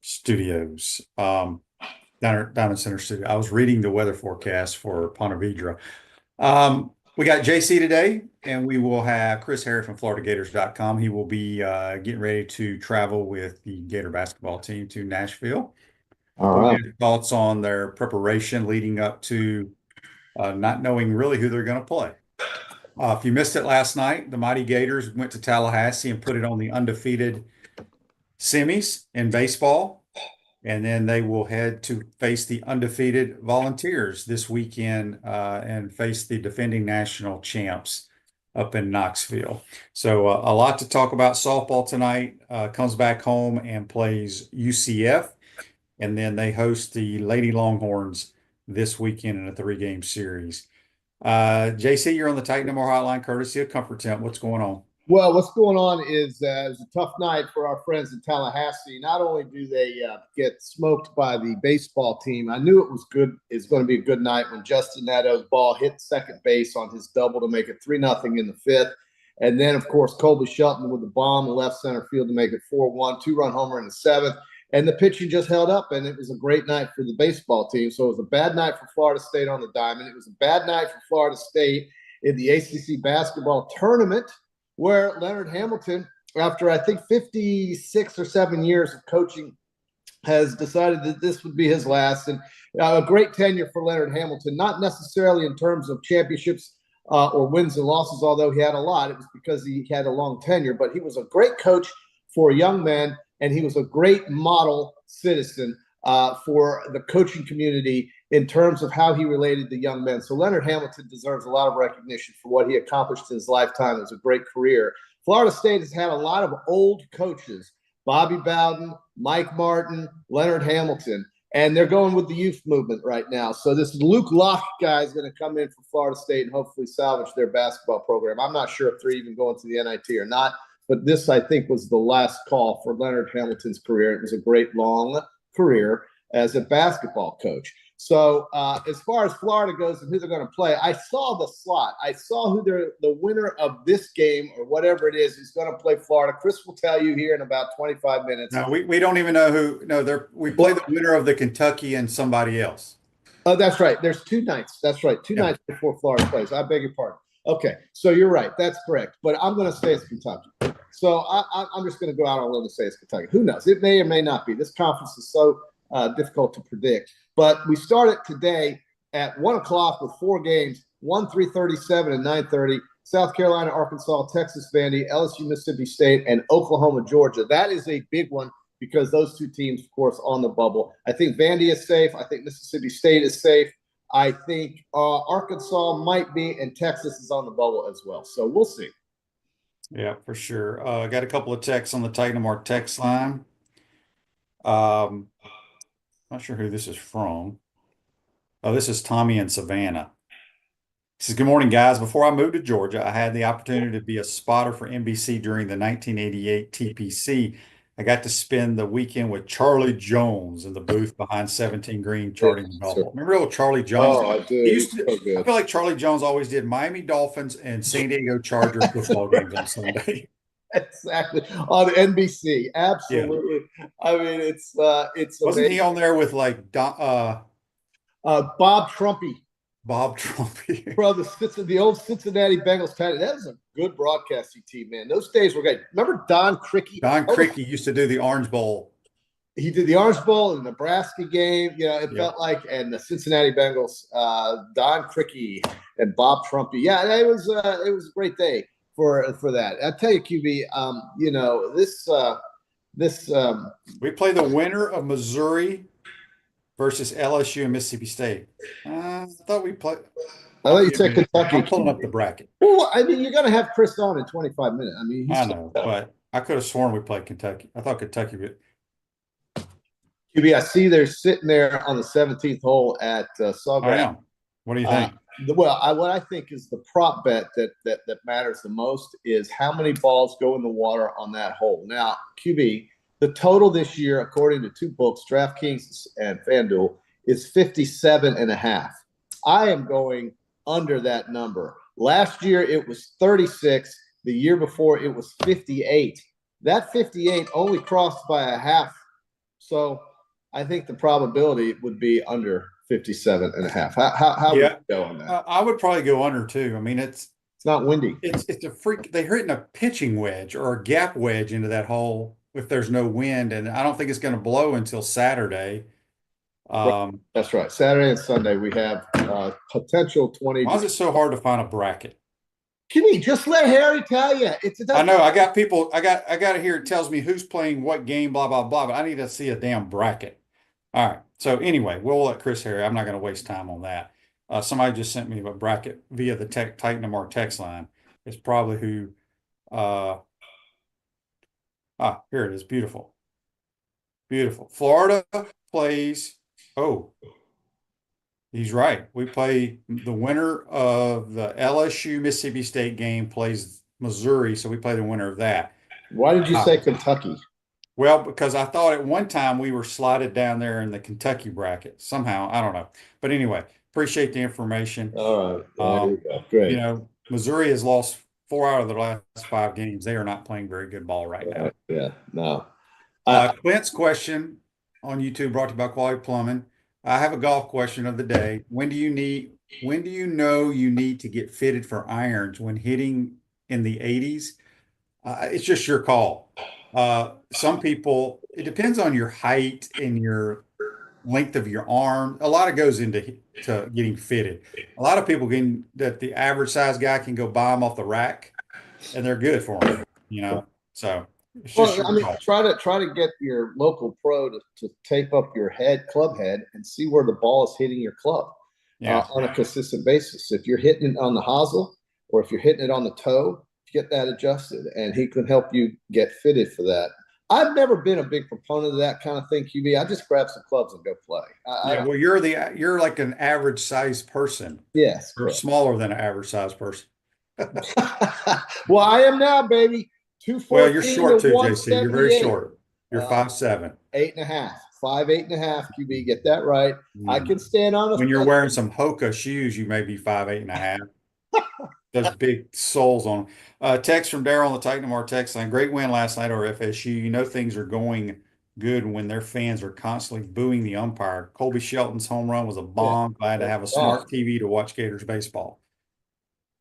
Studios, down in Center Studio. I was reading the weather forecast for Ponte Vedra. We got JC today, and we will have Chris Harris from FloridaGators.com. He will be getting ready to travel with the Gator basketball team to Nashville. All We'll right. get thoughts on their preparation leading up to not knowing really who they're going to play. If you missed it last night, the Mighty Gators went to Tallahassee and put it on the undefeated semis in baseball. And then they will head to face the undefeated Volunteers this weekend and face the defending national champs up in Knoxville. So a lot to talk about. Softball tonight comes back home and plays UCF. And then they host the Lady Longhorns this weekend in a 3-game series. JC, you're on the Titan No More Hotline, courtesy of Comfort Temp. What's going on? Well, what's going on is it's a tough night for our friends in Tallahassee. Not only do they get smoked by the baseball team, I knew it was good. It's going to be a good night when Justin Netto's ball hit second base on his double to make it 3-0 in the fifth. And then, of course, Colby Shelton with the bomb in left center field to make it 4-1, 2-run homer in the seventh. And the pitching just held up, and it was a great night for the baseball team. So it was a bad night for Florida State on the diamond. It was a bad night for Florida State in the ACC basketball tournament, where Leonard Hamilton, after I think 56 or 7 years of coaching, has decided that this would be his last. And a great tenure for Leonard Hamilton, not necessarily in terms of championships or wins and losses, although he had a lot. It was because he had a long tenure, but he was a great coach for a young man, and he was a great model citizen for the coaching community in terms of how he related to young men. So Leonard Hamilton deserves a lot of recognition for what he accomplished in his lifetime. It was a great career. Florida State has had a lot of old coaches, Bobby Bowden, Mike Martin, Leonard Hamilton, and they're going with the youth movement right now. So this Luke Locke guy is going to come in for Florida State and hopefully salvage their basketball program. I'm not sure if they're even going to the NIT or not, but this, I think, was the last call for Leonard Hamilton's career. It was a great long career as a basketball coach. So as far as Florida goes and who they're going to play, I saw the slot. I saw who the winner of this game or whatever it is going to play Florida. Chris will tell you here in about 25 minutes. No, we don't even know who. No, we play the winner of the Kentucky and somebody else. Oh, that's right. There's 2 nights. That's right. 2 nights before Florida plays. I beg your pardon. Okay, so you're right. That's correct. But I'm going to say it's Kentucky. So I'm just going to go out on a limb and say it's Kentucky. Who knows? It may or may not be. This conference is so difficult to predict. But we started today at 1 o'clock with 4 games, 1, 3:37, and 9:30. South Carolina, Arkansas, Texas, Vandy, LSU, Mississippi State, and Oklahoma, Georgia. That is a big one because those 2 teams, of course, on the bubble. I think Vandy is safe. I think Mississippi State is safe. I think Arkansas might be, and Texas is on the bubble as well. So we'll see. Yeah, for sure. I got a couple of texts on the Titan No More text line. Not sure who this is from. Oh, this is Tommy in Savannah. He says, "Good morning, guys. Before I moved to Georgia, I had the opportunity to be a spotter for NBC during the 1988 TPC. I got to spend the weekend with Charlie Jones in the booth behind 17 Green charting the bubble. Remember old Charlie Jones? Oh, I do. I feel like Charlie Jones always did Miami Dolphins and San Diego Chargers football games on Sunday. Exactly, on NBC. Absolutely. Yeah. I mean, it's wasn't amazing. He on there with like Bob Trumpy? Bob Trumpy. Bro, the old Cincinnati Bengals tight end. That was a good broadcasting team, man. Those days were great. Remember Don Criqui? Don Criqui used to do the Orange Bowl. He did the Orange Bowl, the Nebraska game. You know, it felt like, and the Cincinnati Bengals, Don Criqui and Bob Trumpy. Yeah, it was a great day for that. I tell you, QB, you know, this we play the winner of Missouri versus LSU and Mississippi State. I thought we played. I thought you said Kentucky. I'm pulling up the bracket. Well, I mean, you're going to have Chris on in 25 minutes. I mean, I know, but I could have sworn we played Kentucky. I thought Kentucky would. QB, I see they're sitting there on the 17th hole at Sawgrass. What do you think? Well, what I think is the prop bet that matters the most is how many balls go in the water on that hole. Now, QB, the total this year, according to 2 books, DraftKings and FanDuel, is 57.5. I am going under that number. Last year, it was 36. The year before, it was 58. That 58 only crossed by a half So I think the probability would be under 57.5. How would Yeah. you go on that? I would probably go under too. I mean, It's not windy. it's a freak. They're hitting a pitching wedge or a gap wedge into that hole if there's no wind, and I don't think it's going to blow until Saturday. That's right. Saturday and Sunday we have potential 20. Why is it so hard to find a bracket? Kimmy, just let Harry tell you. I know I got people. I got to hear it tells me who's playing what game, blah blah blah. But I need to see a damn bracket. All right. So anyway, we'll let Chris Harry. I'm not going to waste time on that. Somebody just sent me a bracket via the Titanamar text line. It's probably who. Here it is. Beautiful, beautiful. Florida plays. Oh, he's right. We play the winner of the LSU Mississippi State game plays Missouri, so we play the winner of that. Why did you say Kentucky? Well, because I thought at one time we were slotted down there in the Kentucky bracket somehow. I don't know. But anyway, appreciate the information. All right. There you go. Great. You know, Missouri has lost 4 out of their last 5 games. They are not playing very good ball right now. Yeah, no. Clint's question on YouTube brought to you by Quality Plumbing. I have a golf question of the day. When do you know you need to get fitted for irons when hitting in the 80s? It's just your call. Some people, it depends on your height and your length of your arm. A lot of goes into getting fitted. A lot of people that the average size guy can go buy them off the rack, and they're good for them. You know, so. Well, I mean, try to get your local pro to tape up your club head, and see where the ball is hitting your club on a consistent basis. If you're hitting it on the hosel or if you're hitting it on the toe, get that adjusted, and he can help you get fitted for that. I've never been a big proponent of that kind of thing, QB. I just grab some clubs and go play. Well, you're like an average size person. Yes, or smaller than an average size person. Well, I am now, baby. 214. Well, you're short too, JC. You're very short. You're 5'7". 8.5. 8.5 QB. Get that right. I can stand on when you're wearing some Hoka shoes, you may be 5'8.5". Those big soles on them. Text from Daryl on the Titanamar text line. Great win last night over FSU. You know things are going good when their fans are constantly booing the umpire. Colby Shelton's home run was a bomb. Glad to have a smart TV to watch Gators baseball.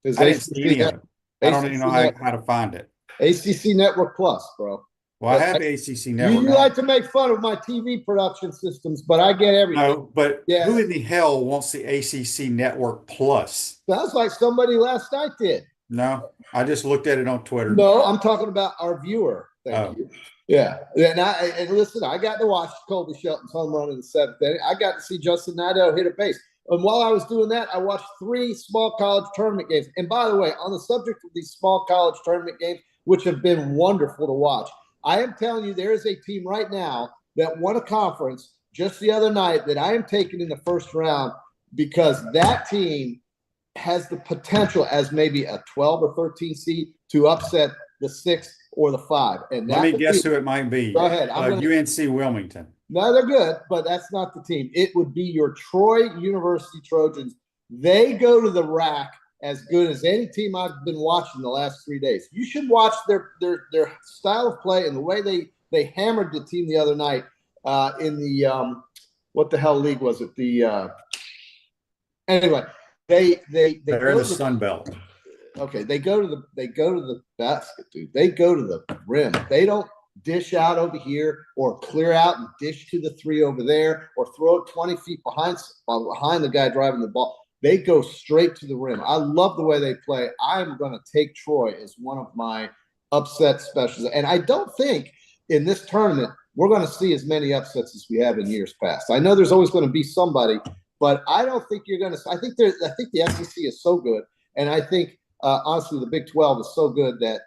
I didn't see any of it. I don't even know how to find it. ACC Network Plus, bro. Well, I have ACC Network. You like to make fun of my TV production systems, but I get everything. No, but who in the hell wants the ACC Network Plus? Sounds like somebody last night did. No, I just looked at it on Twitter. No, I'm talking about our viewer. Thank you. Yeah. And listen, I got to watch Colby Shelton's home run in the 7th inning. I got to see Justin Nadeau hit a base. And while I was doing that, I watched 3 small college tournament games. And by the way, on the subject of these small college tournament games, which have been wonderful to watch, I am telling you, there is a team right now that won a conference just the other night that I am taking in the first round because that team has the potential as maybe a 12 or 13 seed to upset the 6 or the 5. And let me guess who it might be. Go ahead. UNC Wilmington. No, they're good, but that's not the team. It would be your Troy University Trojans. They go to the rack as good as any team I've been watching the last 3 days. You should watch their style of play and the way they hammered the team the other night in the what the hell league was it? Anyway, they're in the Sun Belt. Okay, they go to the basket, dude. They go to the rim. They don't dish out over here or clear out and dish to the 3 over there or throw it 20 feet behind the guy driving the ball. They go straight to the rim. I love the way they play. I'm going to take Troy as one of my upset specials. And I don't think in this tournament we're going to see as many upsets as we have in years past. I know there's always going to be somebody, but I don't think you're going to. I think the SEC is so good, and I think honestly the Big 12 is so good that,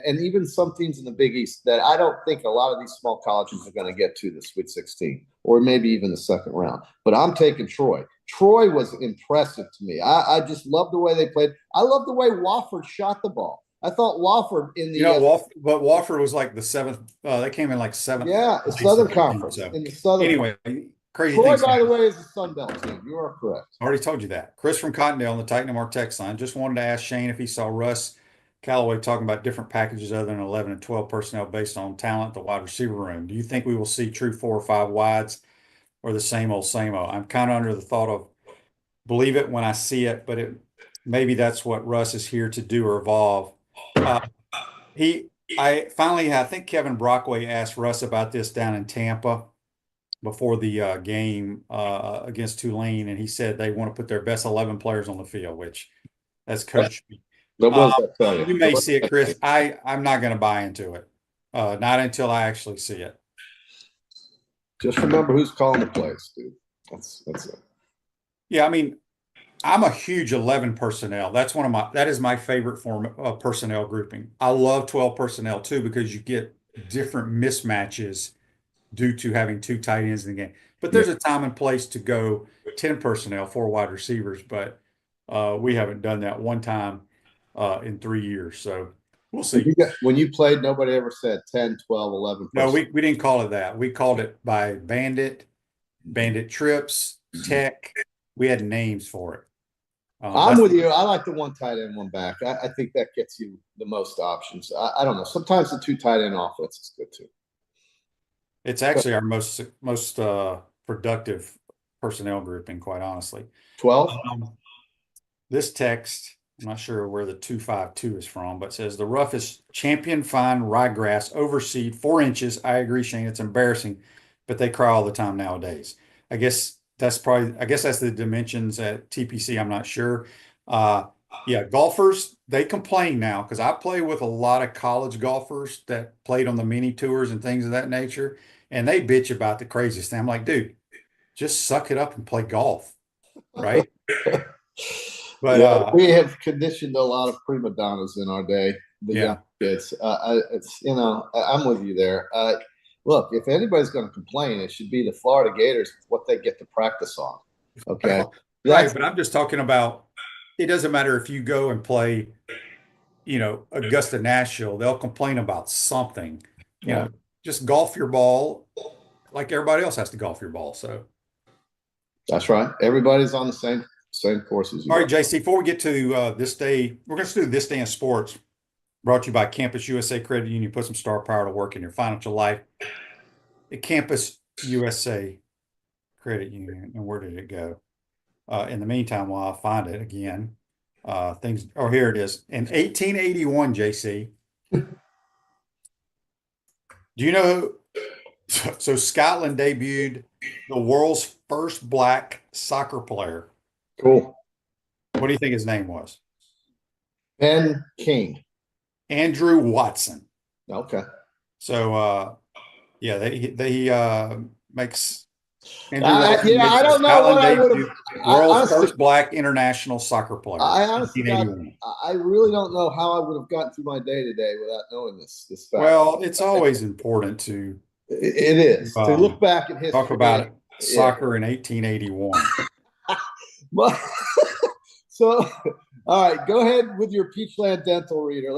and even some teams in the Big East, that I don't think a lot of these small colleges are going to get to the Sweet 16 or maybe even the second round. But I'm taking Troy. Troy was impressive to me. I just love the way they played. I love the way Wofford shot the ball. I thought Wofford in the but Wofford was like the 7th. They came in like 7th. Yeah, the Southern Conference. In the Southern. Anyway, crazy. Troy, by the way, is a Sun Belt team. You are correct. I already told you that. Chris from Cottondale on the Titanamar text line just wanted to ask Shane if he saw Russ Callaway talking about different packages other than 11 and 12 personnel based on talent, the wide receiver room. Do you think we will see true 4 or 5 wides or the same old, same old? I'm kind of under the thought of believe it when I see it, but maybe that's what Russ is here to do or evolve. I think Kevin Brockway asked Russ about this down in Tampa before the game against Tulane, and he said they want to put their best 11 players on the field, which that's coach. What was that tell you? You may see it, Chris. I'm not going to buy into it, not until I actually see it. Just remember who's calling the plays, dude. That's it. Yeah, I mean, I'm a huge 11 personnel. That is my favorite form of personnel grouping. I love 12 personnel too because you get different mismatches due to having 2 tight ends in the game. But there's a time and place to go 10 personnel, 4 wide receivers, but we haven't done that one time in 3 years. So we'll see. When you played, nobody ever said 10, 12, 11 No, we didn't call it that. We called it by bandit trips, tech. We had names for it. I'm with you. I like the 1 tight end, 1 back. I think that gets you the most options. I don't know. Sometimes the 2 tight end offense is good too. It's actually our most productive personnel grouping, quite honestly. 12. This text, I'm not sure where the 252 is from, but says the roughest champion fine ryegrass overseed 4 inches. I agree, Shane. It's embarrassing, but they cry all the time nowadays. I guess that's the dimensions at TPC. I'm not sure. Yeah, golfers, they complain now because I play with a lot of college golfers that played on the mini tours and things of that nature, and they bitch about the craziest thing. I'm like, dude, just suck it up and play golf, right? But we have conditioned a lot of prima donnas in our day. The young kids. It's I'm with you there. Look, if anybody's going to complain, it should be the Florida Gators, what they get to practice on. Okay. Right. But I'm just talking about, it doesn't matter if you go and play, Augusta, Nashville, they'll complain about something. Just golf your ball like everybody else has to golf your ball. So that's right. Everybody's on the same course as you. All right, JC, before we get to this day, we're going to do This Day in Sports, brought to you by Campus USA Credit Union. Put some star power to work in your financial life. At Campus USA Credit Union. And where did it go? In the meantime, while I find it again, here it is. In 1881, JC. Do you know? So Scotland debuted the world's first black soccer player. Cool. What do you think his name was? Ben King. Andrew Watson. Okay. So, they makes. Andrew Watson I don't know what I would have. World's first black international soccer player. I honestly, I really don't know how I would have gotten through my day today without knowing this fact. Well, it's always important to. It is to look back at history. Talk about it. Soccer in 1881. So, all right, go ahead with your Peachland Dental reader.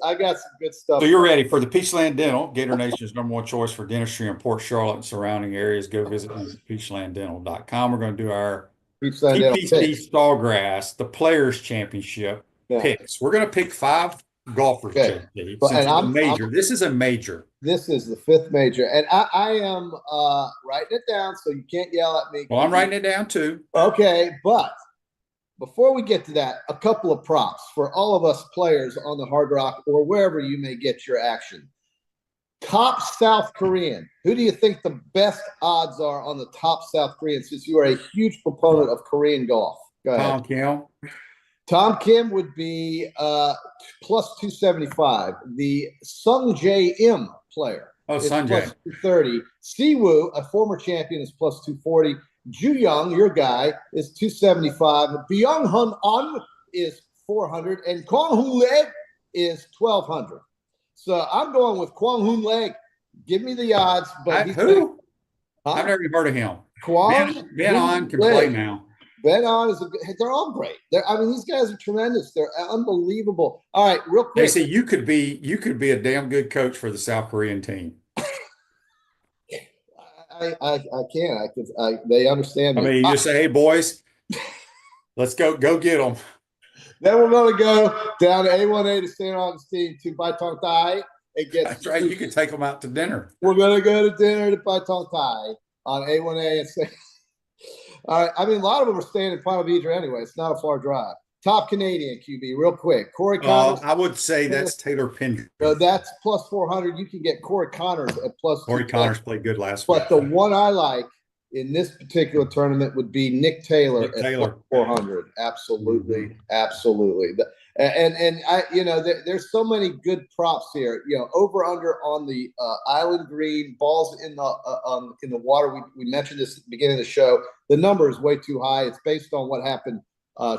I got some good stuff. So you're ready for the Peachland Dental, Gator Nation's #1 choice for dentistry in Port Charlotte and surrounding areas. Go visit peachlanddental.com. We're going to do our TPC Stallgrass, the Players Championship picks. We're going to pick 5 golfers, JP, this is a major. This is the 5th major, and I am writing it down, so you can't yell at me. Well, I'm writing it down too. Okay, but before we get to that, a couple of props for all of us players on the Hard Rock or wherever you may get your action. Top South Korean. Who do you think the best odds are on the top South Korean, since you are a huge proponent of Korean golf? Go ahead. Tom Kim. Tom Kim would be plus 275. The Sung Jae Im player is Sung plus 230. Siwoo, a former champion, is plus 240. Ju Young, your guy, is 275. Byung Hun An is 400. And Kwang Hoon Leg is 1,200. So I'm going with Kwang Hoon Leg. Give me the odds. But who? I've never even heard of him. Kwang Ben On can play now. Ben On they're all great. These guys are tremendous. They're unbelievable. All right, real quick. They say you could be a damn good coach for the South Korean team. I can't. They understand me. I mean, you just say, "Hey, boys, let's go get them." Then we're going to go down to A1A to St. Augustine to Baitong Thai. That's right. You can take them out to dinner. We're going to go to dinner to Baitong Thai on A1A and say, all right. I mean, a lot of them are staying in Ponte Vedra anyway. It's not a far drive. Top Canadian QB, real quick. Corey Connors. I would say that's Taylor Pendry. That's plus 400. You can get Corey Connors at plus. Corey Connors played good last week. But the one I like in this particular tournament would be Nick Taylor at plus 400. Absolutely, absolutely. And I, there's so many good props here. Over under on the Island Green balls in the water. We mentioned this at the beginning of the show. The number is way too high. It's based on what happened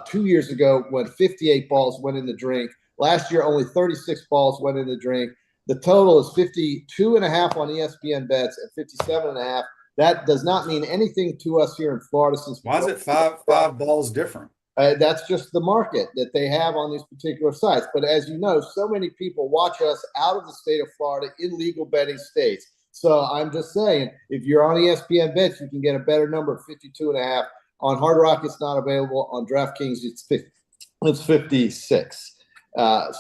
2 years ago when 58 balls went in the drink. Last year, only 36 balls went in the drink. The total is 52.5 on ESPN bets and 57.5. That does not mean anything to us here in Florida. Why is it five balls different? That's just the market that they have on these particular sites. But as you know, so many people watch us out of the state of Florida in legal betting states. So I'm just saying, if you're on ESPN bets, you can get a better number of 52.5. On Hard Rock, it's not available. On DraftKings, it's 56.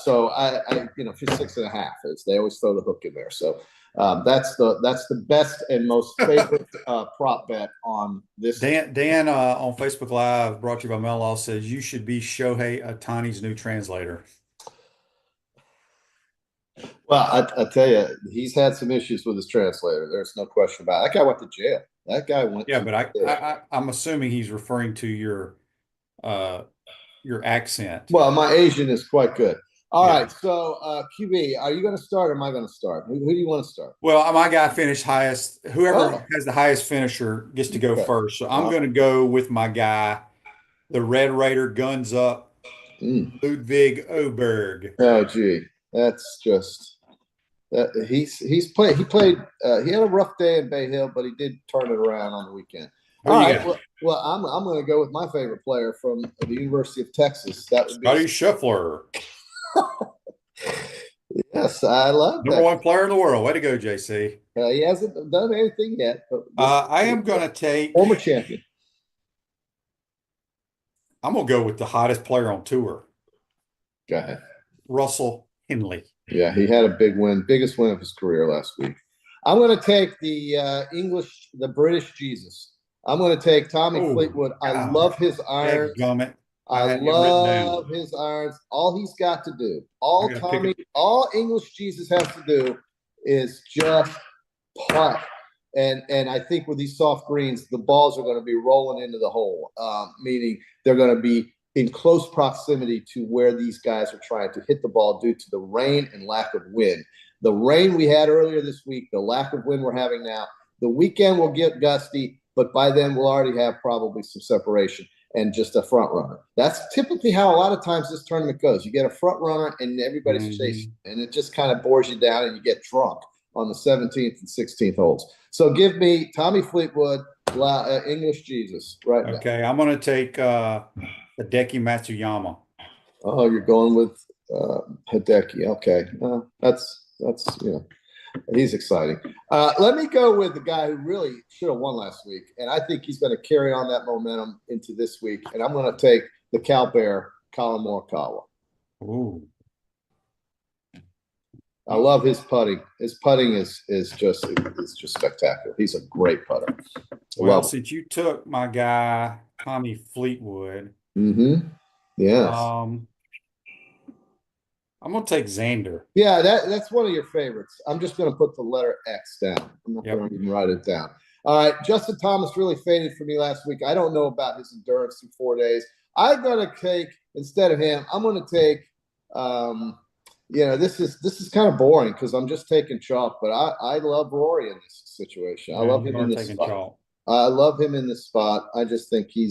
So I 56.5. They always throw the hook in there. So that's the best and most favorite prop bet on this. Dan on Facebook Live, brought to you by Mel Law, says you should be Shohei Ohtani's new translator. Well, I tell you, he's had some issues with his translator. There's no question about it. That guy went to jail. That guy went. Yeah, but I'm assuming he's referring to your accent. Well, my Asian is quite good. All right, so QB, are you going to start or am I going to start? Who do you want to start? Well, my guy finished highest. Whoever has the highest finisher gets to go first. So I'm going to go with my guy, the Red Raider, guns up, Ludwig Oberg. Oh, gee, that's just he had a rough day in Bay Hill, but he did turn it around on the weekend. All right, well, I'm going to go with my favorite player from the University of Texas. That would be Scotty Scheffler. Yes, I love that. Number one player in the world. Way to go, JC. He hasn't done anything yet. But I am going to take former champion. I'm going to go with the hottest player on tour. Go ahead. Russell Henley. Yeah, he had a big win, biggest win of his career last week. I'm going to take the British Jesus. I'm going to take Tommy Fleetwood. I love his iron. I love his irons. All he's got to do, all English Jesus has to do is just putt. And I think with these soft greens, the balls are going to be rolling into the hole, meaning they're going to be in close proximity to where these guys are trying to hit the ball due to the rain and lack of wind. The rain we had earlier this week, the lack of wind we're having now, the weekend will get gusty, but by then we'll already have probably some separation and just a front runner. That's typically how a lot of times this tournament goes. You get a front runner and everybody's chasing, and it just kind of bores you down and you get drunk on the 17th and 16th holes. So give me Tommy Fleetwood, English Jesus right now. Okay, I'm going to take Hideki Matsuyama. Oh, you're going with Hideki. Okay. That's he's exciting. Let me go with the guy who really should have won last week, and I think he's going to carry on that momentum into this week, and I'm going to take the Cal Bear, Colin Morikawa. Ooh. I love his putting. His putting is just spectacular. He's a great putter. Well, since you took my guy Tommy Fleetwood, yes, I'm going to take Xander. Yeah, that's one of your favorites. I'm just going to put the letter X down. I'm not going to even write it down. All right, Justin Thomas really faded for me last week. I don't know about his endurance in 4 days. I'm going to take, instead of him, I'm going to take this is kind of boring because I'm just taking chalk, but I love Rory in this situation. I love him in this spot. I love him in this spot. I just think he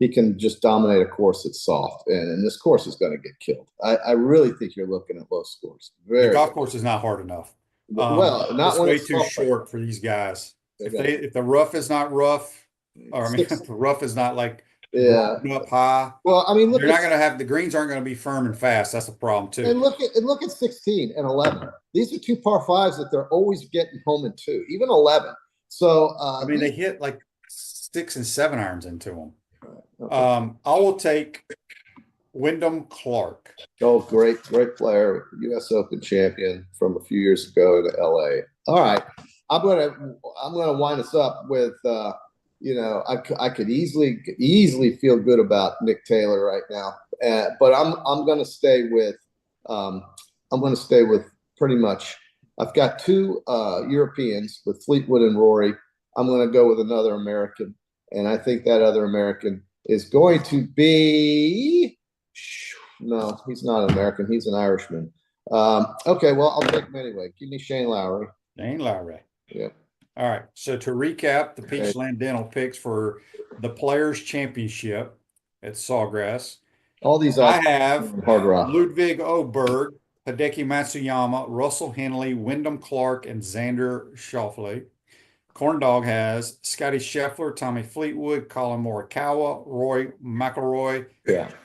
can just dominate a course that's soft, and this course is going to get killed. I really think you're looking at low scores. The golf course is not hard enough. Well, not it's way too short for these guys. If the rough is not rough, or if the rough is not like up high. Well, I mean, you're not going to have the greens aren't going to be firm and fast. That's a problem too. And look at 16 and 11. These are two par fives that they're always getting home in two, even 11. So I mean, they hit like 6 and 7 irons into them. Okay. I will take Wyndham Clark. Oh, great player, U.S. Open champion from a few years ago in L.A. All right, I'm gonna wind us up with I could easily feel good about Nick Taylor right now, but I'm gonna stay with pretty much. I've got two Europeans with Fleetwood and Rory. I'm going to go with another American, and I think that other American is going to be. No, he's not an American. He's an Irishman. Okay, well, I'll take him anyway. Give me Shane Lowry. Shane Lowry. Yep. All right. So to recap the Peachland Dental picks for the Players Championship at Sawgrass. All these I have Hard Rock. Ludwig Oberg, Hideki Matsuyama, Russell Henley, Wyndham Clark, and Xander Schauffele. Corndog has Scotty Scheffler, Tommy Fleetwood, Colin Morikawa, Roy McIlroy,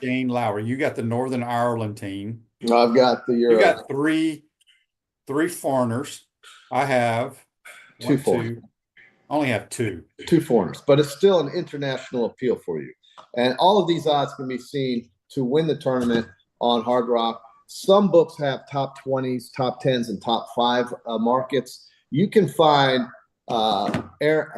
Shane Lowry. You got the Northern Ireland team. I've got the Euro. You got three foreigners. I have two foreigners. Only have two foreigners, but it's still an international appeal for you. And all of these odds can be seen to win the tournament on Hard Rock. Some books have top 20s, top 10s, and top 5 markets. You can find Aaron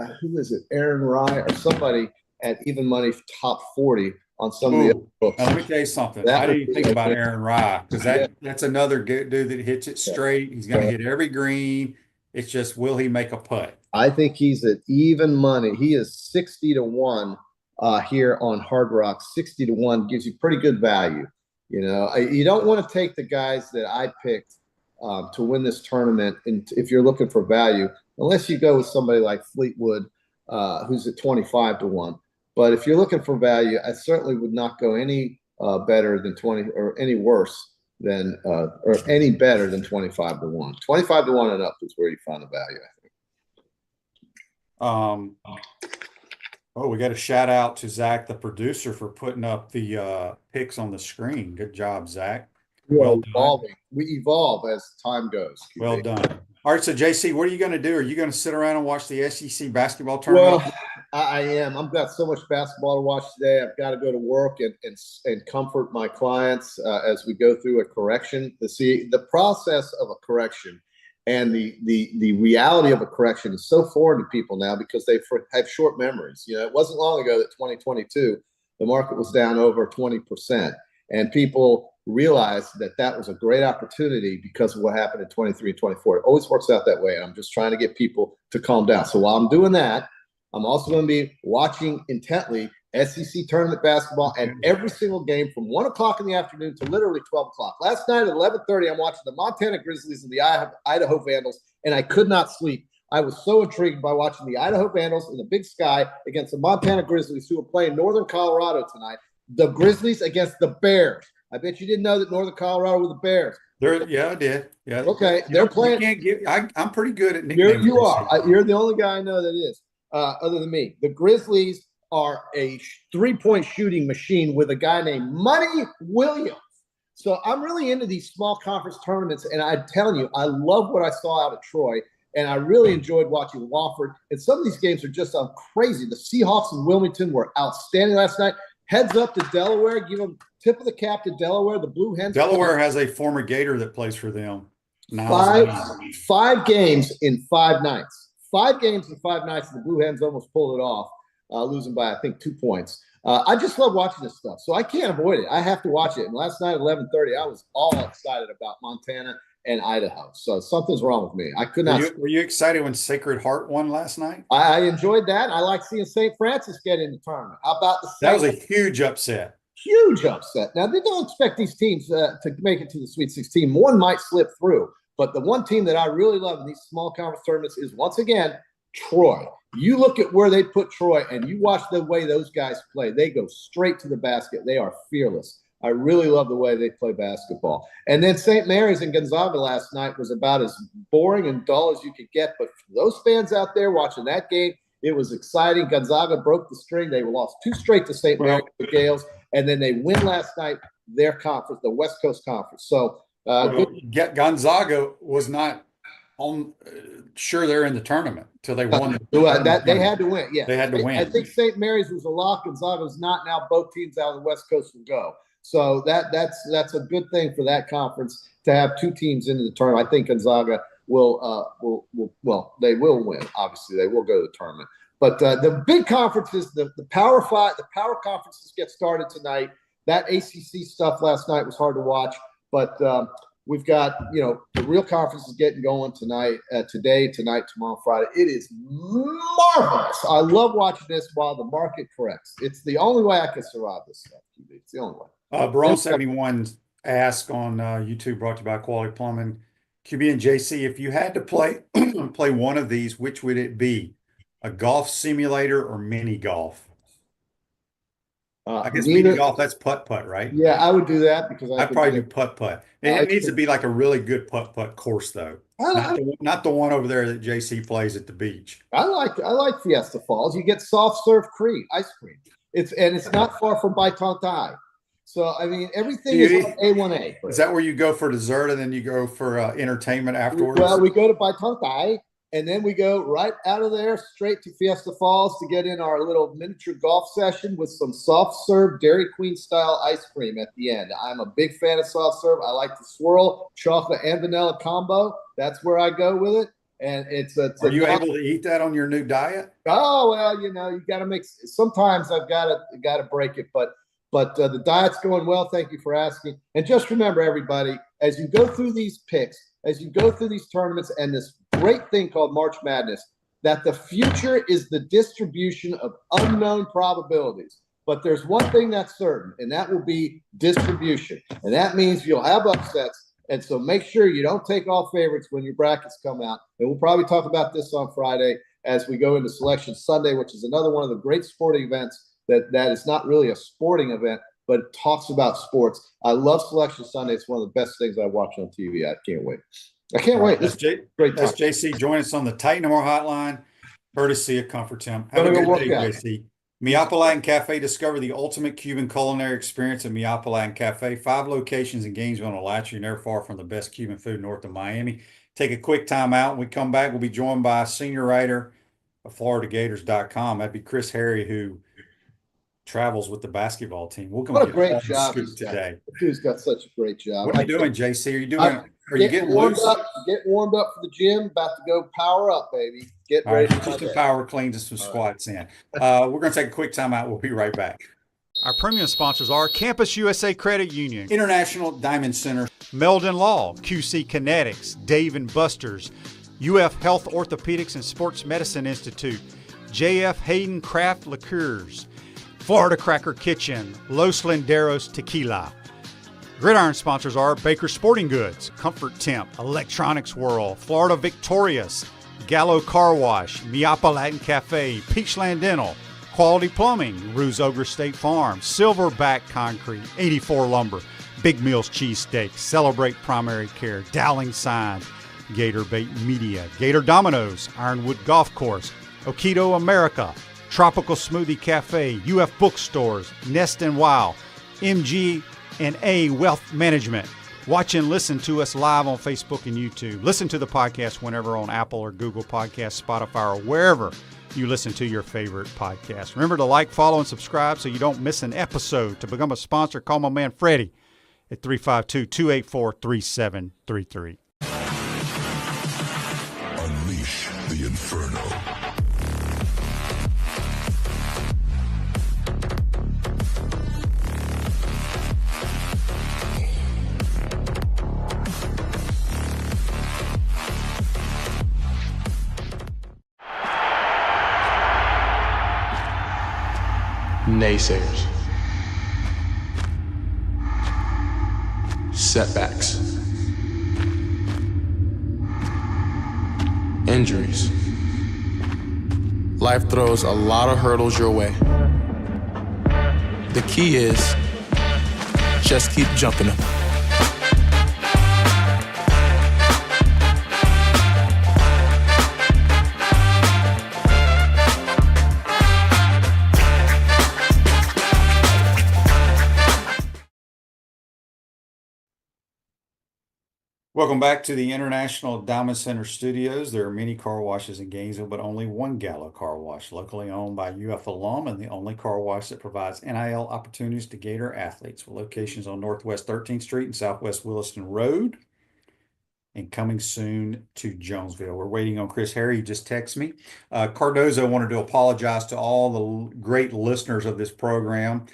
Rye or somebody at Even Money top 40 on some of the other books. Now, let me tell you something. I didn't think about Aaron Rye because that's another dude that hits it straight. He's going to hit every green. It's just, will he make a putt? I think he's at Even Money. He is 60-1 here on Hard Rock. 60-1 gives you pretty good value. You don't want to take the guys that I picked to win this tournament, and if you're looking for value, unless you go with somebody like Fleetwood, who's at 25-1. But if you're looking for value, I certainly would not go any better than 20 or any worse than or any better than 25-1. 25-1 and up is where you find the value, I think. We got a shout out to Zach, the producer, for putting up the picks on the screen. Good job, Zach. Well evolving. We evolve as time goes. Well done. All right, so JC, what are you going to do? Are you going to sit around and watch the SEC basketball tournament? Well, I am. I've got so much basketball to watch today. I've got to go to work and comfort my clients as we go through a correction. The process of a correction and the reality of a correction is so foreign to people now because they have short memories. It wasn't long ago that 2022, the market was down over 20%, and people realized that was a great opportunity because of what happened in 23 and 24. It always works out that way, and I'm just trying to get people to calm down. So while I'm doing that, I'm also going to be watching intently SEC tournament basketball and every single game from 1 o'clock in the afternoon to literally 12 o'clock. Last night at 11:30, I'm watching the Montana Grizzlies and the Idaho Vandals, and I could not sleep. I was so intrigued by watching the Idaho Vandals in the Big Sky against the Montana Grizzlies, who are playing Northern Colorado tonight. The Grizzlies against the Bears. I bet you didn't know that Northern Colorado were the Bears. Yeah, I did. Yeah. Okay, they're playing. I'm pretty good at nicknames. You are. You're the only guy I know that is, other than me. The Grizzlies are a 3-point shooting machine with a guy named Money Williams. So I'm really into these small conference tournaments, and I'm telling you, I love what I saw out of Troy, and I really enjoyed watching Wofford. And some of these games are just crazy. The Seahawks and Wilmington were outstanding last night. Heads up to Delaware. Give them tip of the cap to Delaware. The Blue Hens. Delaware has a former Gator that plays for them. Five games in 5 nights. 5 games in 5 nights. The Blue Hens almost pulled it off, losing by, I think, 2 points. I just love watching this stuff, so I can't avoid it. I have to watch it. And last night at 11:30, I was all excited about Montana and Idaho. So something's wrong with me. I could not. Were you excited when Sacred Heart won last night? I enjoyed that. I like seeing St. Francis get in the tournament. How about the That was a huge upset. Huge upset. Now, they don't expect these teams to make it to the Sweet 16. One might slip through. But the one team that I really love in these small conference tournaments is, once again, Troy. You look at where they put Troy, and you watch the way those guys play. They go straight to the basket. They are fearless. I really love the way they play basketball. And then St. Mary's and Gonzaga last night was about as boring and dull as you could get. But for those fans out there watching that game, it was exciting. Gonzaga broke the string. They lost 2 straight to St. Mary's, the Gales, and then they win last night, their conference, the West Coast Conference. So Gonzaga was not on sure they're in the tournament until they won. They had to win. Yeah, they had to win. I think St. Mary's was a lock. Gonzaga was not. Now both teams out of the West Coast will go. So that's a good thing for that conference to have two teams into the tournament. I think Gonzaga will they will win. Obviously, they will go to the tournament. But the big conferences, the Power Five, the power conferences get started tonight. That ACC stuff last night was hard to watch, but we've got, the real conferences getting going tonight, tonight, tomorrow, Friday. It is marvelous. I love watching this while the market corrects. It's the only way I can survive this stuff, QB. It's the only way. Baron71 asked on YouTube, brought to you by Quality Plumbing. QB and JC, if you had to play play one of these, which would it be? A golf simulator or mini golf? I guess mini golf, that's putt-putt, right? Yeah, I would do that because I'd probably do putt-putt. It needs to be like a really good putt-putt course, though. Not the one over there that JC plays at the beach. I like Fiesta Falls. You get soft serve ice cream. It's not far from Baitontai. So I mean, everything is on A1A. Is that where you go for dessert and then you go for entertainment afterwards? Well, we go to Baitontai. And then we go right out of there straight to Fiesta Falls to get in our little miniature golf session with some soft serve Dairy Queen style ice cream at the end. I'm a big fan of soft serve. I like the swirl chocolate and vanilla combo. That's where I go with it. And Are you able to eat that on your new diet? Oh, well, you got to mix. Sometimes I've got to break it, but the diet's going well. Thank you for asking. And just remember, everybody, as you go through these picks, as you go through these tournaments and this great thing called March Madness, that the future is the distribution of unknown probabilities. But there's one thing that's certain, and that will be distribution. And that means you'll have upsets. And so make sure you don't take all favorites when your brackets come out. And we'll probably talk about this on Friday as we go into Selection Sunday, which is another one of the great sporting events that is not really a sporting event, but it talks about sports. I love Selection Sunday. It's one of the best things I watch on TV. I can't wait. Wait. That's JC. Join us on the Titan More Hotline, courtesy of Comfort Tim. Have a good day, JC. Miapolatin Cafe. Discover the ultimate Cuban culinary experience at Miapolatin Cafe. 5 locations in Gainesville and Alachua. Never far from the best Cuban food north of Miami. Take a quick time out. When we come back, we'll be joined by a senior writer of FloridaGators.com. That'd be Chris Harry, who travels with the basketball team. We'll come what a great job today. Dude's got such a great job. What are you doing, JC? Are you getting warmed loose? up? Getting warmed up for the gym. About to go power up, baby. Get ready. Right, just a power cleans and some squats in. We're going to take a quick time out. We'll be right back. Our premium sponsors are Campus USA Credit Union, International Diamond Center, Meldon Law, QC Kinetics, Dave & Buster's, UF Health Orthopedics and Sports Medicine Institute, JF Hayden Craft Liqueurs, Florida Cracker Kitchen, Los Linderos Tequila. Gridiron sponsors are Baker Sporting Goods, Comfort Temp, Electronics World, Florida Victorious, Gallo Car Wash, Miapolatin Cafe, Peachland Dental, Quality Plumbing, Ruse Ogre State Farm, Silverback Concrete, 84 Lumber, Big Meals Cheesesteak, Celebrate Primary Care, Dowling Signs, Gator Bait Media, Gator Dominoes, Ironwood Golf Course, Okido America, Tropical Smoothie Cafe, UF Bookstores, Nest and Wow, MG&A Wealth Management. Watch and listen to us live on Facebook and YouTube. Listen to the podcast whenever on Apple or Google Podcasts, Spotify, or wherever you listen to your favorite podcast. Remember to like, follow, and subscribe so you don't miss an episode. To become a sponsor, call my man Freddie at 352-284-3733. Unleash the Inferno. Naysayers, setbacks, injuries. Life throws a lot of hurdles your way. The key is just keep jumping them. Welcome back to the International Diamond Center Studios. There are many car washes in Gainesville, but only one Gallo Car Wash, locally owned by UF alum and the only car wash that provides NIL opportunities to Gator athletes, with locations on Northwest 13th Street and Southwest Williston Road, and coming soon to Jonesville. We're waiting on Chris Harry. He just texted me. Cardozo wanted to apologize to all the great listeners of this program.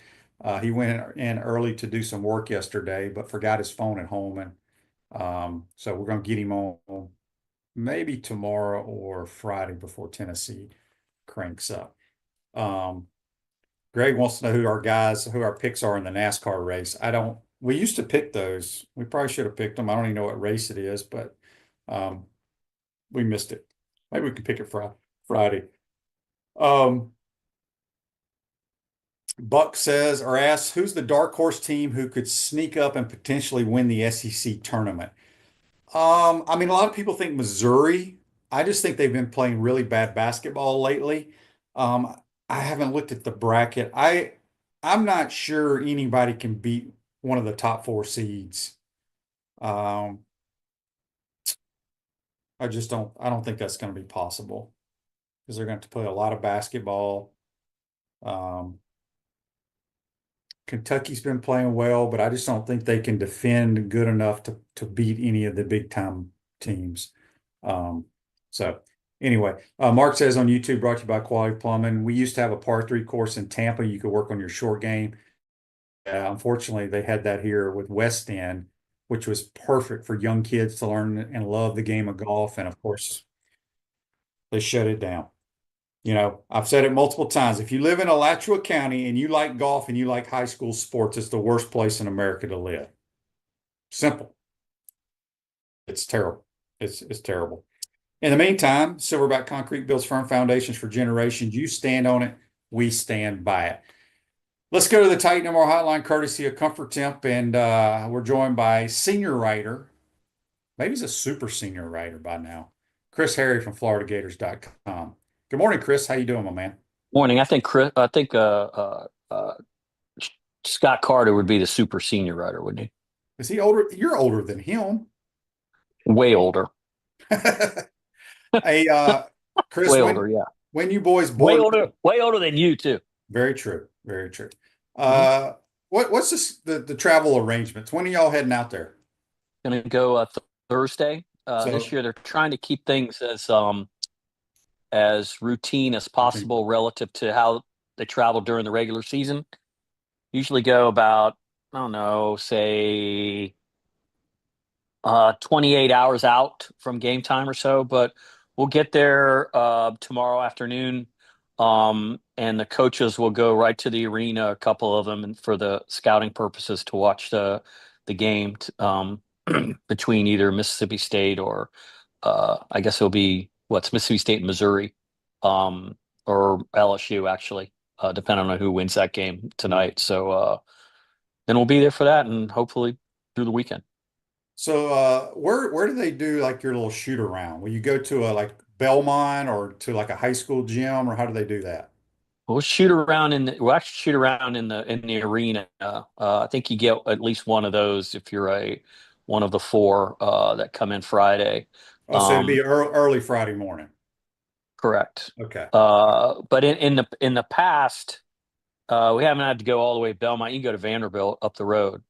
He went in early to do some work yesterday, but forgot his phone at home, and so we're going to get him on maybe tomorrow or Friday before Tennessee cranks up. Greg wants to know who our picks are in the NASCAR race. We used to pick those. We probably should have picked them. I don't even know what race it is, but we missed it. Maybe we can pick it Friday. Buck says or asks, who's the dark horse team who could sneak up and potentially win the SEC tournament? I mean, a lot of people think Missouri. I just think they've been playing really bad basketball lately. I haven't looked at the bracket. I'm not sure anybody can beat one of the top four seeds. I don't think that's going to be possible because they're going to play a lot of basketball. Kentucky's been playing well, but I just don't think they can defend good enough to beat any of the big time teams. So anyway, Mark says on YouTube, brought to you by Quality Plumbing. We used to have a par 3 course in Tampa. You could work on your short game. Unfortunately, they had that here with West End, which was perfect for young kids to learn and love the game of golf. And of course, they shut it down. You know, I've said it multiple times. If you live in Alachua County and you like golf and you like high school sports, it's the worst place in America to live. Simple. It's terrible. It's terrible. In the meantime, Silverback Concrete builds firm foundations for generations. You stand on it, we stand by it. Let's go to the Titan MR hotline, courtesy of Comfort Temp, and we're joined by senior writer. Maybe he's a super senior writer by now. Chris Harry from FloridaGators.com. Good morning, Chris. How you doing, my man? Morning. I think Scott Carter would be the super senior writer, wouldn't he? Is he older? You're older than him. Way older. Hey, Chris, Way older, yeah. when you boys Way boarded, older than you too. very true, very true. What's the travel arrangements? When are y'all heading out there? Going to go Thursday. So- This year they're trying to keep things as routine as possible relative to how they travel during the regular season. Usually go about, I don't know, say 28 hours out from game time or so, but we'll get there tomorrow afternoon. And the coaches will go right to the arena, a couple of them, and for the scouting purposes to watch the game between either Mississippi State or I guess it'll be Mississippi State and Missouri, or LSU actually, depending on who wins that game tonight. So then we'll be there for that and hopefully through the weekend. So where do they do like your little shoot around? Will you go to like Belmont or to like a high school gym, or how do they do that? We'll actually shoot around in the arena. I think you get at least one of those if you're one of the four that come in Friday. Oh, so it'd be early Friday morning. Correct. Okay. But in the past, we haven't had to go all the way to Belmont. You can go to Vanderbilt up the road.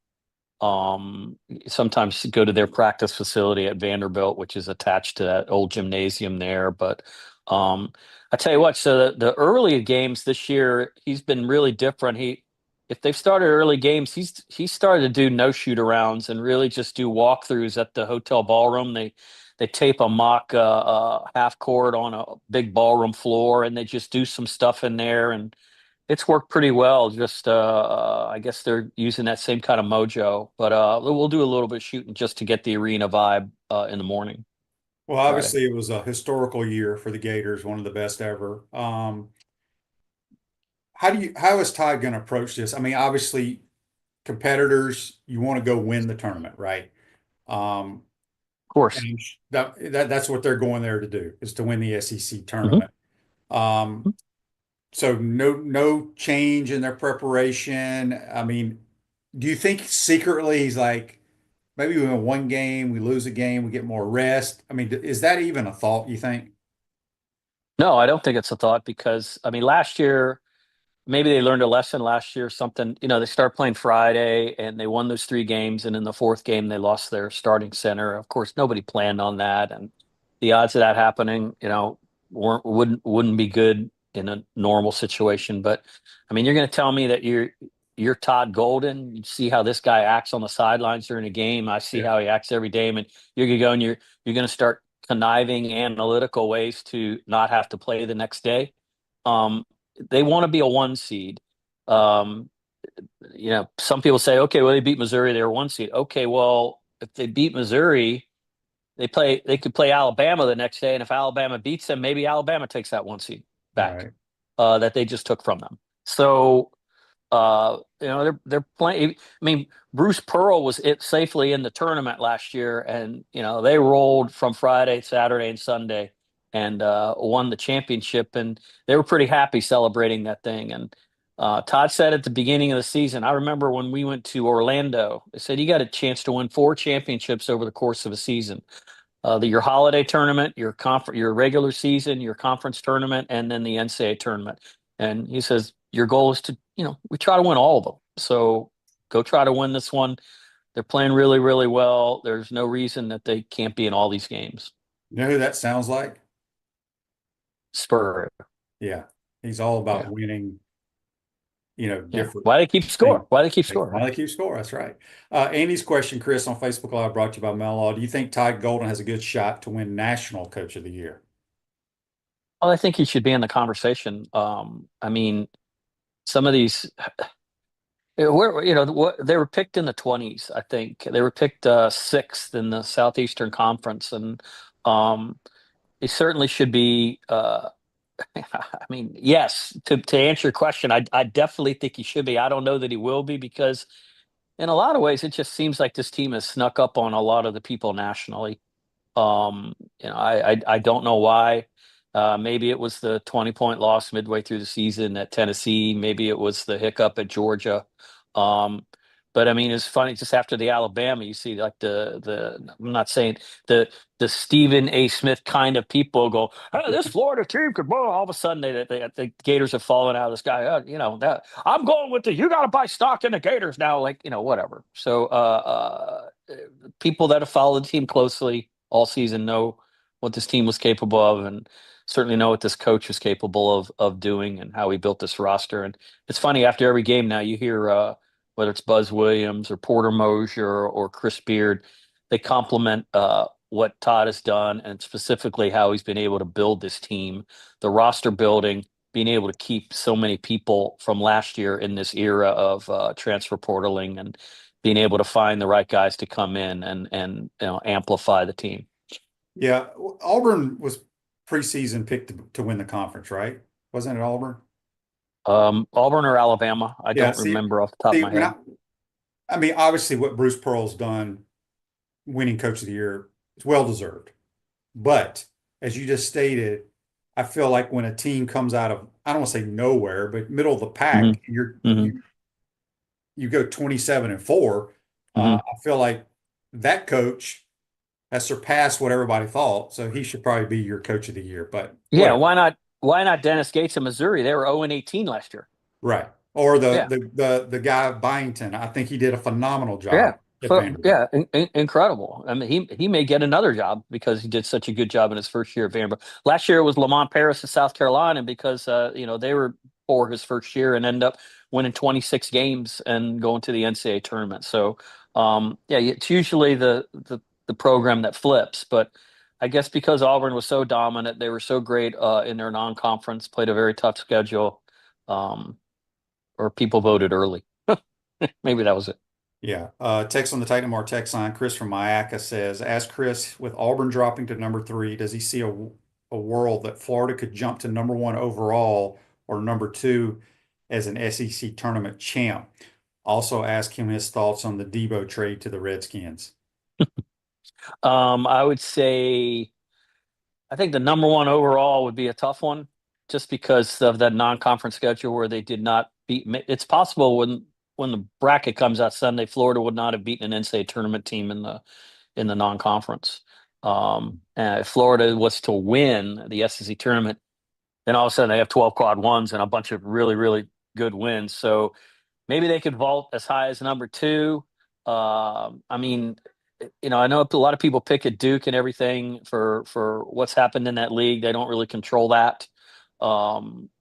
Sometimes go to their practice facility at Vanderbilt, which is attached to that old gymnasium there. But I tell you what, so the early games this year, he's been really different. If they've started early games, he's started to do no shoot arounds and really just do walkthroughs at the hotel ballroom. They tape a mock half court on a big ballroom floor, and they just do some stuff in there, and it's worked pretty well. Just I guess they're using that same kind of mojo, but we'll do a little bit of shooting just to get the arena vibe in the morning. Well, obviously it was a historical year for the Gators, one of the best ever. How is Todd going to approach this? I mean, obviously competitors, you want to go win the tournament, right? Of course. And that's what they're going there to do, is to win the SEC tournament. So no change in their preparation. I mean, do you think secretly he's like, maybe we win one game, we lose a game, we get more rest. I mean, is that even a thought, you think? No, I don't think it's a thought because I mean last year maybe they learned a lesson last year. Something they start playing Friday and they won those 3 games, and in the fourth game they lost their starting center. Of course, nobody planned on that, and the odds of that happening, wouldn't be good in a normal situation. But I mean, you're going to tell me that you're Todd Golden. You see how this guy acts on the sidelines during a game. I see Yeah. how he acts every game, and you're going to go and you're going to start conniving analytical ways to not have to play the next day. Um, they want to be a 1 seed. Um, some people say, okay, well, they beat Missouri, they're 1 seed. Okay, well, if they beat Missouri, they could play Alabama the next day, and if Alabama beats them, maybe Alabama takes that 1 seed back Right. that they just took from them. So they're playing. I mean, Bruce Pearl was safely in the tournament last year, and they rolled from Friday, Saturday, and Sunday, and won the championship, and they were pretty happy celebrating that thing. And Todd said at the beginning of the season, I remember when we went to Orlando, they said you got a chance to win 4 championships over the course of a season. Your holiday tournament, your regular season, your conference tournament, and then the NCAA tournament. And he says your goal is to, we try to win all of them. So go try to win this one. They're playing really, really well. There's no reason that they can't be in all these games. You know who that sounds like? Spur. Yeah. He's all about Yeah. winning, Yeah. different Why they keep score? things. Why they keep score? Why they keep score. That's right. Andy's question, Chris, on Facebook Live, brought to you by Mellon. Do you think Todd Golden has a good shot to win National Coach of the Year? Well, I think he should be in the conversation. I mean, some of these they were picked in the 20s. I think they were picked sixth in the Southeastern Conference, and they certainly should be. I mean, yes. To answer your question, I definitely think he should be. I don't know that he will be because, in a lot of ways, it just seems like this team has snuck up on a lot of the people nationally. I don't know why. Maybe it was the 20-point loss midway through the season at Tennessee. Maybe it was the hiccup at Georgia. Um, but I mean, it's funny. Just after the Alabama, you see like the I'm not saying the Stephen A. Smith kind of people go, hey, this Florida team could blow. All of a sudden, the Gators have fallen out of the sky. That I'm going with you got to buy stock in the Gators now. Like whatever. So people that have followed the team closely all season know what this team was capable of, and certainly know what this coach was capable of doing and how he built this roster. And it's funny, after every game now you hear whether it's Buzz Williams or Porter Mosier or Chris Beard, they compliment what Todd has done and specifically how he's been able to build this team, the roster building, being able to keep so many people from last year in this era of transfer portaling and being able to find the right guys to come in and amplify the team. Yeah. Auburn was preseason picked to win the conference, right? Wasn't it Auburn? Auburn or Alabama? I don't See, remember off the top of my head. I mean, obviously, what Bruce Pearl's done, winning Coach of the Year, is well deserved. But as you just stated, I feel like when a team comes out of, I don't want to say nowhere, but middle of the pack, you go 27-4. I feel like that coach has surpassed what everybody thought, so he should probably be your Coach of the Year. But yeah, why not? Why not Dennis Gates of Missouri? They were 0-18 last year. Right. Or the guy Byington. I think he did a phenomenal job. Yeah. Incredible. I mean, he may get another job because he did such a good job in his first year at Vanderbilt. Last year it was Lamont Paris of South Carolina because they were for his first year and end up winning 26 games and going to the NCAA tournament. So it's usually the program that flips, but I guess because Auburn was so dominant, they were so great in their non-conference, played a very tough schedule, or people voted early. Maybe that was it. Yeah. Text on the Titan Mar text line. Chris from Mayaca says, ask Chris, with Auburn dropping to number 3, does he see a world that Florida could jump to number 1 overall or number 2 as an SEC tournament champ? Also ask him his thoughts on the Debo trade to the Redskins. I would say, I think the number 1 overall would be a tough one just because of that non-conference schedule where they did not beat. It's possible when when the bracket comes out Sunday, Florida would not have beaten an NCAA tournament team in the non-conference. If Florida was to win the SEC tournament, then all of a sudden they have 12 quad ones and a bunch of really, really good wins. So maybe they could vault as high as number 2. I mean, I know a lot of people pick at Duke and everything for what's happened in that league. They don't really control that.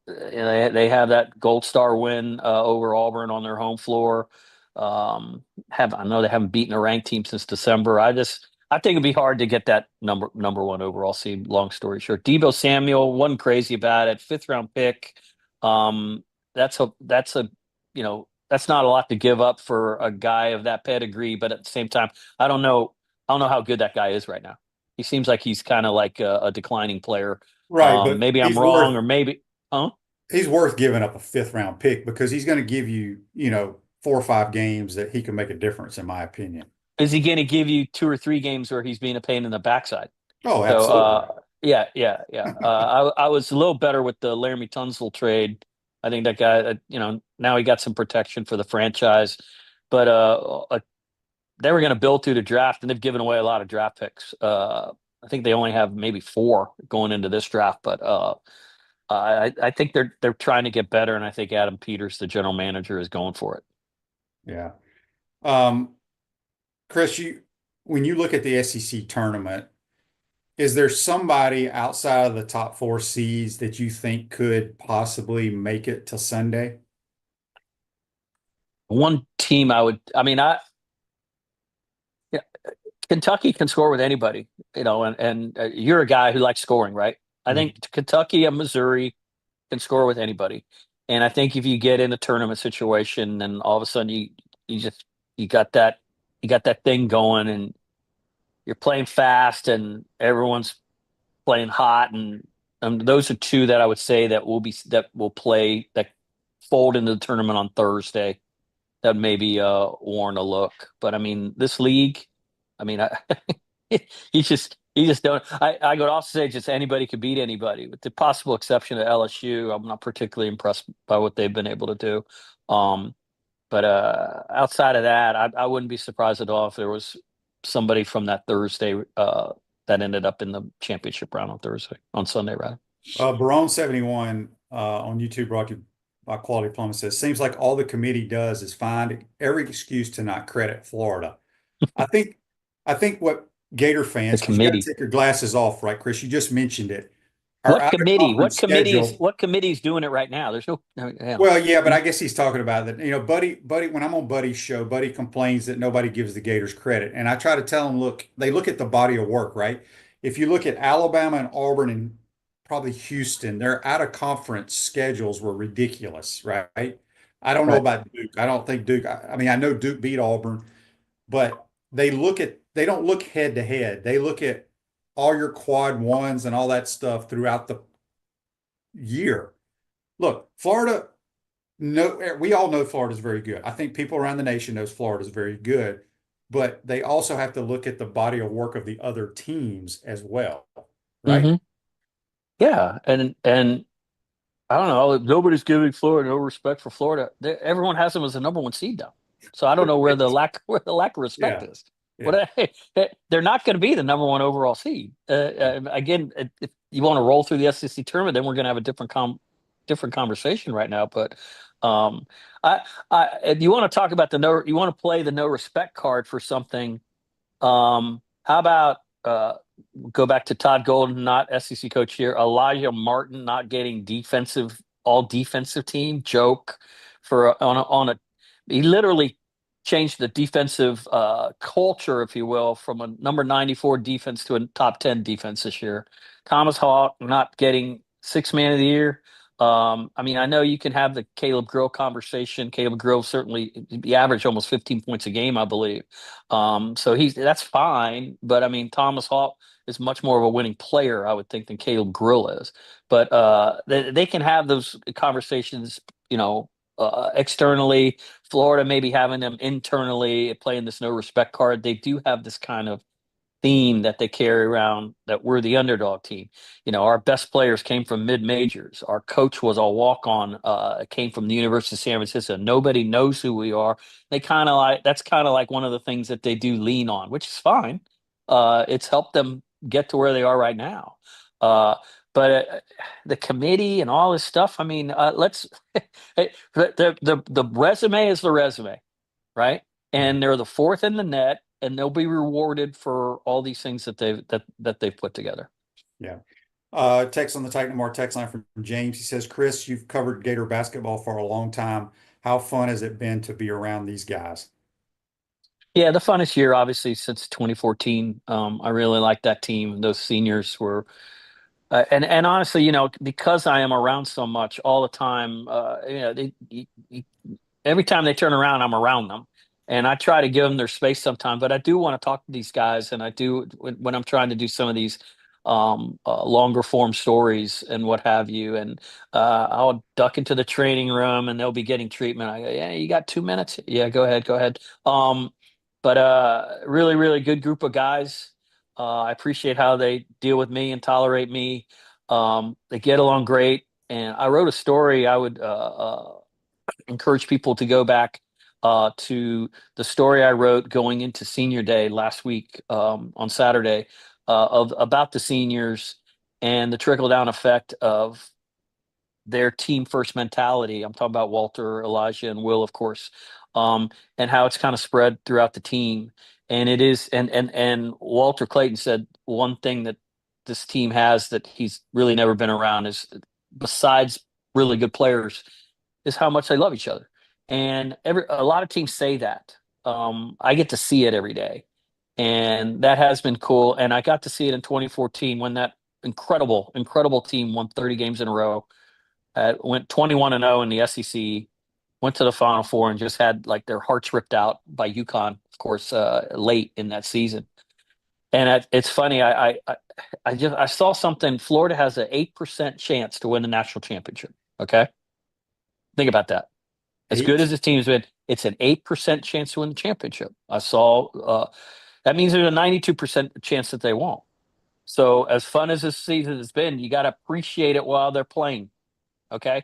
They have that Gold Star win over Auburn on their home floor. I know they haven't beaten a ranked team since December. I think it'd be hard to get that number 1 overall seed. Long story short, Debo Samuel wasn't crazy about it. 5th round pick. That's not a lot to give up for a guy of that pedigree. But at the same time, I don't know how good that guy is right now. He seems like he's kind of like a declining player. Right, but Maybe I'm wrong, or maybe, he's worth giving up a 5th round pick because he's going to give you, 4 or 5 games that he can make a difference, in my opinion. Is he going to give you 2 or 3 games where he's being a pain in the backside? Oh, absolutely. So, yeah. I was a little better with the Laramie Tunsil trade. I think that guy, now he got some protection for the franchise, but they were going to build through the draft, and they've given away a lot of draft picks. I think they only have maybe 4 going into this draft, but I think they're trying to get better, and I think Adam Peters, the general manager, is going for it. Yeah. Chris, when you look at the SEC tournament, is there somebody outside of the top 4 seeds that you think could possibly make it to Sunday? One team Kentucky can score with anybody, and you're a guy who likes scoring, right? I think Kentucky and Missouri can score with anybody. And I think if you get in a tournament situation, then all of a sudden you got that thing going, and you're playing fast, and everyone's playing hot, and those are 2 that I would say that will play, that fold into the tournament on Thursday. That maybe warrant a look. But I mean, this league, he just don't. I go off stage, just anybody could beat anybody, with the possible exception of LSU. I'm not particularly impressed by what they've been able to do. But outside of that, I wouldn't be surprised at all if there was somebody from that Thursday that ended up in the championship round on Sunday, rather. Barone 71 on YouTube, brought to you by Quality Plumbing, says, seems like all the committee does is find every excuse to not credit Florida. I think what Gator fans, because you got to take your glasses off, right, Chris? You just mentioned it. What committee? What committee's doing it right now? There's no. Well, yeah, but I guess he's talking about that. Buddy, when I'm on Buddy's show, Buddy complains that nobody gives the Gators credit, and I try to tell him, look, they look at the body of work, right? If you look at Alabama and Auburn and probably Houston, their out of conference schedules were ridiculous, right? I don't know about Duke. I don't think Duke. I know Duke beat Auburn, but they don't look head to head. They look at all your quad ones and all that stuff throughout the year. Look, Florida, we all know Florida's very good. I think people around the nation knows Florida's very good, but they also have to look at the body of work of the other teams as well, right? Mm-hmm. Yeah, and I don't know. Nobody's giving Florida no respect for Florida. Everyone has them as the number 1 seed now, so I don't know where the lack of respect is. Yeah. They're not going to be the number 1 overall seed. Again, if you want to roll through the SEC tournament, then we're going to have a different conversation right now. But if you want to talk about you want to play the no respect card for something. How about go back to Todd Golden, not SEC coach here. Elijah Martin not getting all defensive team joke he literally changed the defensive culture, if you will, from a number 94 defense to a top 10 defense this year. Thomas Hawk not getting 6th man of the year. I know you can have the Caleb Grill conversation. Caleb Grill certainly, he averaged almost 15 points a game, I believe. So that's fine. But Thomas Hawk is much more of a winning player, I would think, than Caleb Grill is. But they can have those conversations, externally. Florida maybe having them internally, playing this no respect card. They do have this kind of theme that they carry around, that we're the underdog team. Our best players came from mid majors. Our coach was a walk on, came from the University of San Francisco. Nobody knows who we are. That's kind of like one of the things that they do lean on, which is fine. It's helped them get to where they are right now. But the committee and all this stuff, I mean, let's the resume is the resume, right? And they're the fourth in the net, and they'll be rewarded for all these things that they've put together. Yeah. Text on the Titan More text line from James. He says, Chris, you've covered Gator basketball for a long time. How fun has it been to be around these guys? Yeah, the funnest year, obviously, since 2014. I really like that team. Those seniors were, and honestly, because I am around so much all the time, every time they turn around, I'm around them. And I try to give them their space sometimes, but I do want to talk to these guys. And I do, when I'm trying to do some of these longer form stories and what have you. And I'll duck into the training room and they'll be getting treatment. I go, yeah, you got 2 minutes? Yeah, go ahead, go ahead. But really, really good group of guys. I appreciate how they deal with me and tolerate me. They get along great. And I wrote a story. I would encourage people to go back to the story I wrote going into senior day last week on Saturday about the seniors and the trickle down effect of their team first mentality. I'm talking about Walter, Elijah, and Will, of course, and how it's kind of spread throughout the team. And it is, and Walter Clayton said one thing that this team has that he's really never been around is, besides really good players, is how much they love each other. And a lot of teams say that. I get to see it every day, and that has been cool. And I got to see it in 2014 when that incredible team won 30 games in a row, went 21-0 in the SEC, went to the Final Four, and just had like their hearts ripped out by UConn, of course, late in that season. And it's funny. I saw something. Florida has an 8% chance to win the national championship. Okay, think about that. As good as this team's been, it's an 8% chance to win the championship. I saw that means there's a 92% chance that they won't. So as fun as this season has been, you got to appreciate it while they're playing. Okay.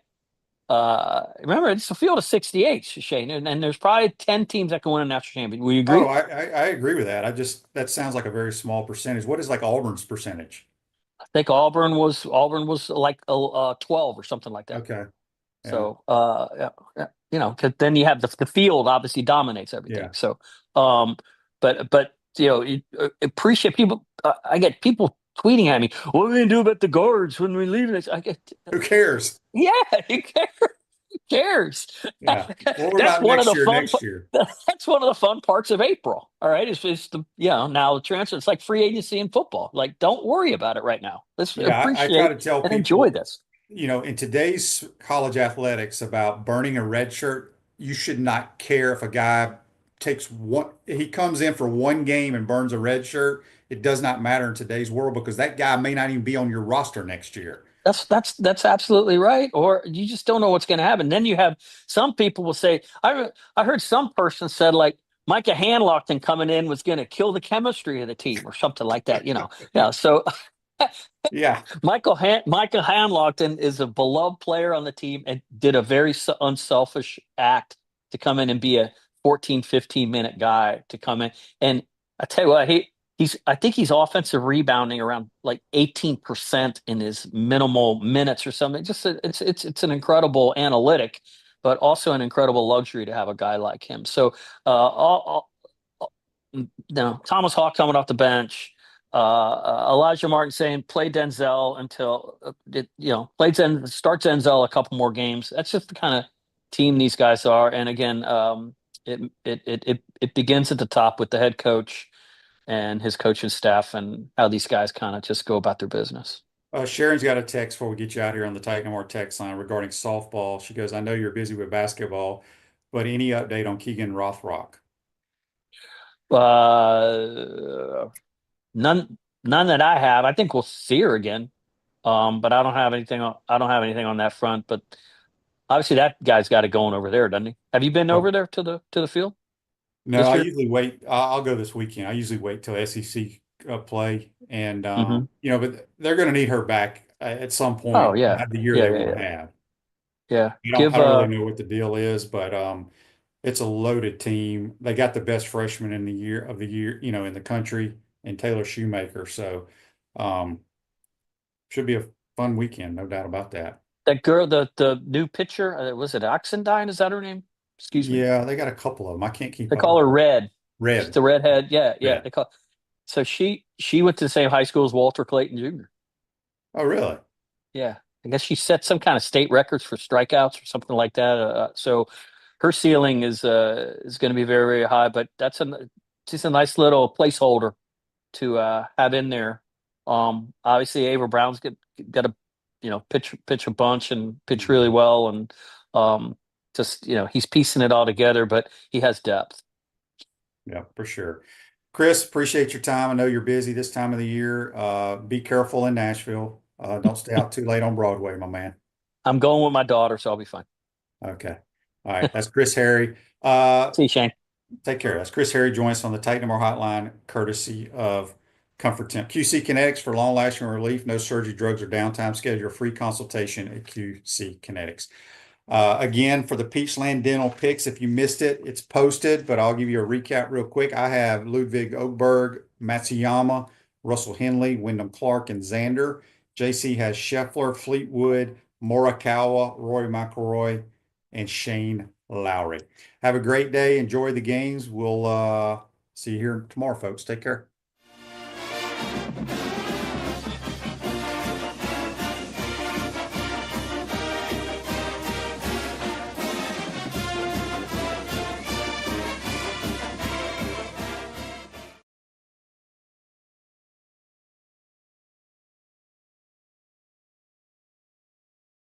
Remember, it's a field of 68, Shane, and there's probably 10 teams that can win a national championship. Will you agree? Oh, I agree with that. That sounds like a very small percentage. What is like Auburn's percentage? I think Auburn was like 12 or something like that. Okay. Yeah. So, cause then you have the field obviously dominates everything. Yeah. So, but you appreciate people. I get people tweeting at me, "What are we gonna do about the guards when we leave this?" I get, Who cares? yeah, who cares? Who cares? Yeah. Well, what That's about one of next the year? fun. Next year. That's one of the fun parts of April. All right, it's the now the transfer. It's like free agency in football. Like, don't worry about it right now. Let's Yeah, I try appreciate to tell and people, enjoy this. in today's college athletics about burning a red shirt, you should not care if a guy he comes in for one game and burns a red shirt. It does not matter in today's world because that guy may not even be on your roster next year. That's absolutely right. Or you just don't know what's going to happen. Then you have some people will say, I heard some person said like Micah Hanlockton coming in was going to kill the chemistry of the team or something like that. Yeah. So Yeah. Micah Hanlockton is a beloved player on the team and did a very unselfish act to come in and be a 14, 15-minute guy to come in. And I tell you what, I think he's offensive rebounding around like 18% in his minimal minutes or something. Just it's an incredible analytic, but also an incredible luxury to have a guy like him. So Thomas Hawk coming off the bench, Elijah Martin saying play Denzel until starts Denzel a couple more games. That's just the kind of team these guys are. And again, it begins at the top with the head coach and his coaching staff and how these guys kind of just go about their business. Sharon's got a text before we get you out here on the Titan No More text line regarding softball. She goes, I know you're busy with basketball, but any update on Keegan Rothrock? None that I have. I think we'll see her again. But I don't have anything on that front. But obviously that guy's got it going over there, doesn't he? Have you been over there to the field? No, I usually wait. I'll go this weekend. I usually wait till SEC play, and Hmm. but they're going to need her back at some Oh point. yeah, Have the year yeah, they yeah, want yeah. to have. Yeah. I Give don't really know what the deal is, but it's a loaded team. They got the best freshman in the year, in the country, and Taylor Shoemaker. So, um, should be a fun weekend, no doubt about that. that girl, the new pitcher. Was it Oxendine? Is that her name? Excuse me. Yeah, they got a couple of them. I can't keep They up call with her them. Red. She's Red, the redhead. Yeah, yeah. red. They call. So she went to the same high school as Walter Clayton Jr. Oh, really? Yeah, I guess she set some kind of state records for strikeouts or something like that. So her ceiling is going to be very, very high. But just a nice little placeholder to have in there. Obviously, Ava Brown's got to pitch a bunch and pitch really well, and just he's piecing it all together. But he has depth. Yeah, for sure. Chris, appreciate your time. I know you're busy this time of the year. Be careful in Nashville. Don't stay out too late on Broadway, my man. I'm going with my daughter, so I'll be fine. Okay. All right. That's Chris Harry. See you, Shane. Take care. That's Chris Harry joins us on the Titan More Hotline, courtesy of Comfort Temp. QC Kinetics for long-lasting relief, no surgery, drugs, or downtime. Schedule your free consultation at QC Kinetics. Again, for the Peachland Dental picks, if you missed it, it's posted, but I'll give you a recap real quick. I have Ludwig Oakberg, Matsuyama, Russell Henley, Wyndham Clark, and Xander. JC has Scheffler, Fleetwood, Morikawa, Roy McIlroy, and Shane Lowry. Have a great day. Enjoy the games. We'll see you here tomorrow, folks. Take care.